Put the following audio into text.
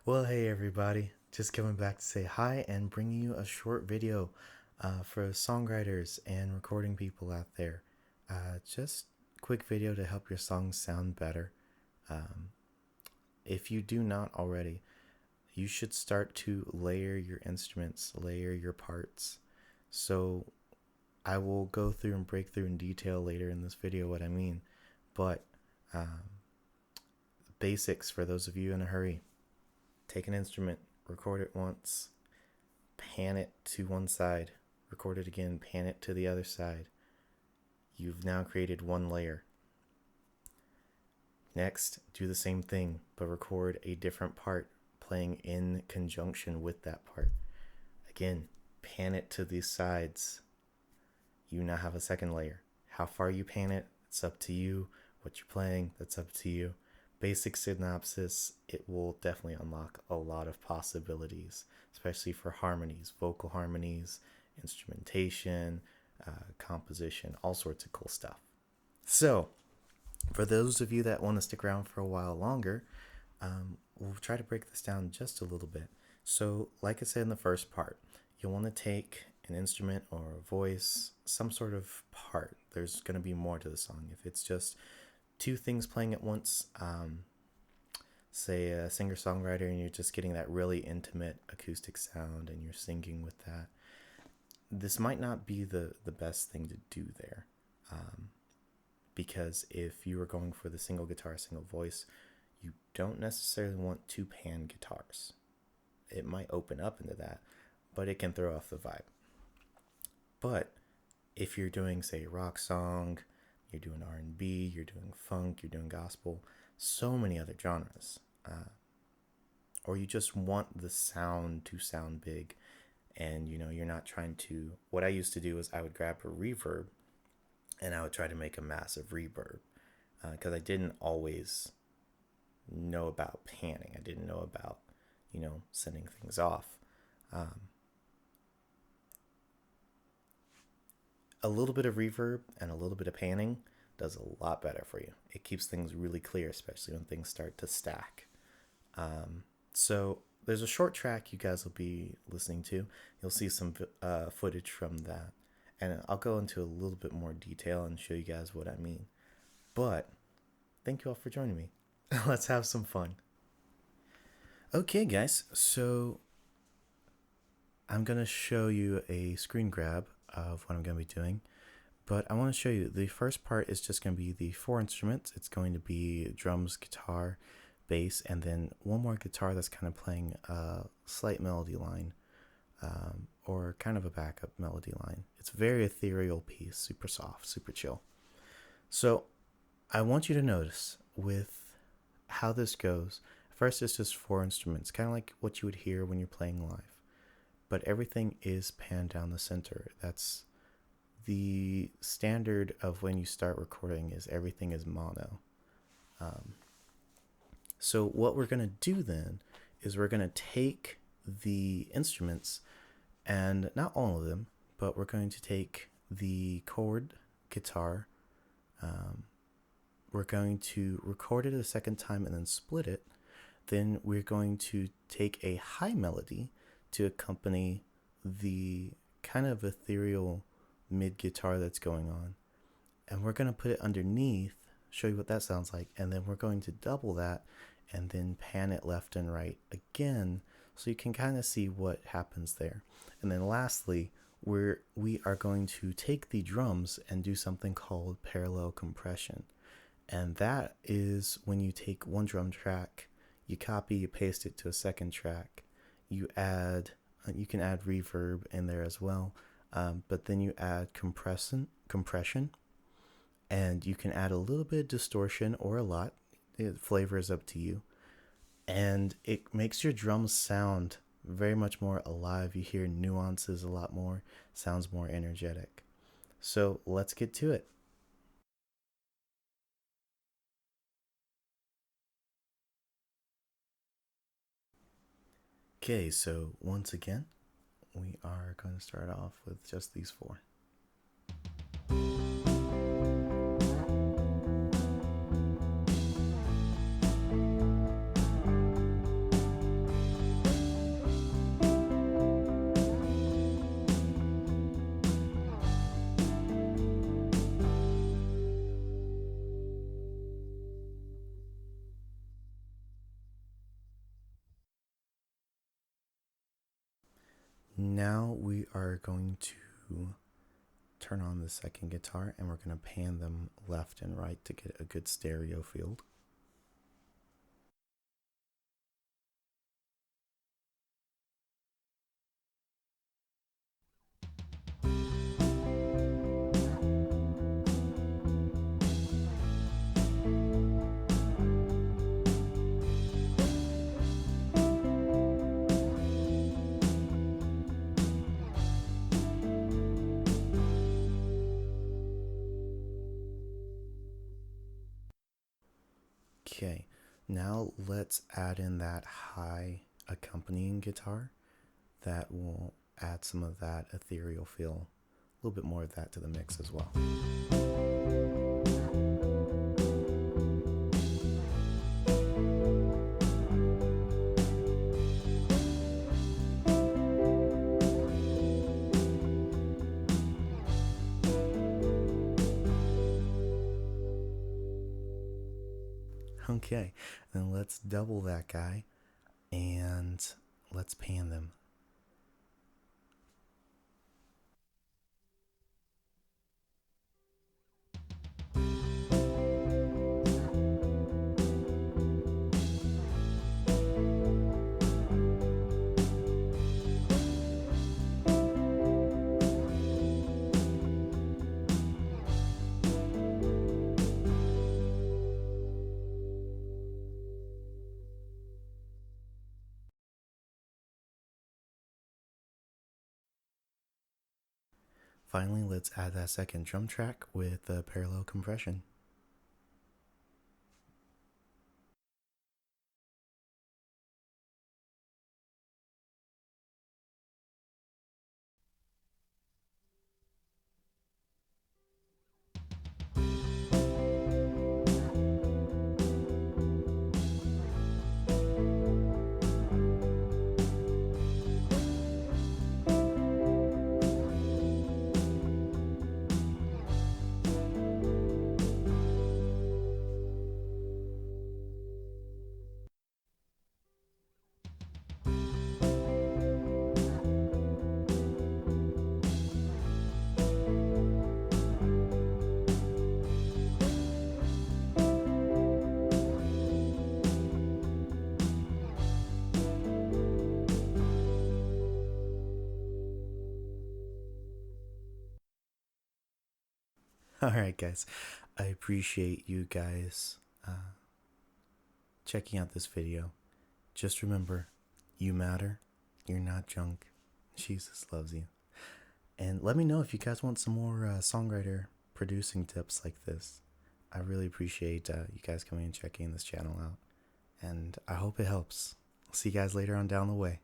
Well, hey everybody, just coming back to say hi and bringing you a short video for songwriters and recording people out there. Just quick video to help your songs sound better. Um, if you do not already, you should start to layer your instruments, layer your parts. So I will go through and break through in detail later in this video what I mean, but basics for those of you in a hurry. Take an instrument, record it once, pan it to one side, record it again, pan it to the other side. You've now created one layer. Next, do the same thing, but record a different part playing in conjunction with that part. Again, pan it to these sides. You now have a second layer. How far you pan it, it's up to you. What you're playing, that's up to you. Basic synopsis, it will definitely unlock a lot of possibilities, especially for harmonies, vocal harmonies, instrumentation, composition, all sorts of cool stuff. So, for those of you that want to stick around for a while longer, we'll try to break this down just a little bit. So, like I said in the first part, you'll want to take an instrument or a voice, some sort of part. There's going to be more to the song. If it's just two things playing at once, say a singer-songwriter, and you're just getting that really intimate acoustic sound and you're singing with that, this might not be the best thing to do there, because if you were going for the single guitar, single voice, you don't necessarily want two pan guitars. It might open up into that, but it can throw off the vibe. But if you're doing, say, a rock song, you're doing R&B, you're doing funk, you're doing gospel, so many other genres. Or you just want the sound to sound big, and you're not trying to. What I used to do is I would grab a reverb and I would try to make a massive reverb, because I didn't always know about panning. I didn't know about sending things off. A little bit of reverb and a little bit of panning does a lot better for you. It keeps things really clear, especially when things start to stack. So there's a short track you guys will be listening to. You'll see some footage from that, and I'll go into a little bit more detail and show you guys what I mean. But thank you all for joining me. Let's have some fun. Okay, guys, so I'm going to show you a screen grab of what I'm going to be doing, but I want to show you the first part is just going to be the four instruments. It's going to be drums, guitar, bass, and then one more guitar that's kind of playing a slight melody line, or kind of a backup melody line. It's a very ethereal piece, super soft, super chill. So I want you to notice with how this goes. First, it's just four instruments, kind of like what you would hear when you're playing live. But everything is panned down the center. That's the standard of when you start recording, is everything is mono. So what we're going to do then is we're going to take the instruments, and not all of them, but we're going to take the chord guitar. We're going to record it a second time and then split it. Then we're going to take a high melody to accompany the kind of ethereal mid guitar that's going on, and we're going to put it underneath, show you what that sounds like, and then we're going to double that and then pan it left and right again, so you can kind of see what happens there. And then lastly, we are going to take the drums and do something called parallel compression, and that is when you take one drum track, you copy, you paste it to a second track. You can add reverb in there as well, but then you add compression, and you can add a little bit of distortion or a lot. The flavor is up to you, and it makes your drums sound very much more alive. You hear nuances a lot more, sounds more energetic. So let's get to it. Okay, so once again, we are going to start off with just these four. Now we are going to turn on the second guitar and we're going to pan them left and right to get a good stereo field. Okay, now let's add in that high accompanying guitar that will add some of that ethereal feel, a little bit more of that to the mix as well. Okay, then let's double that guy and let's pan them. Finally, let's add that second drum track with the parallel compression. All right, guys, I appreciate you guys checking out this video. Just remember, you matter, you're not junk. Jesus loves you. And let me know if you guys want some more songwriter producing tips like this. I really appreciate you guys coming and checking this channel out. And I hope it helps. I'll see you guys later on down the way.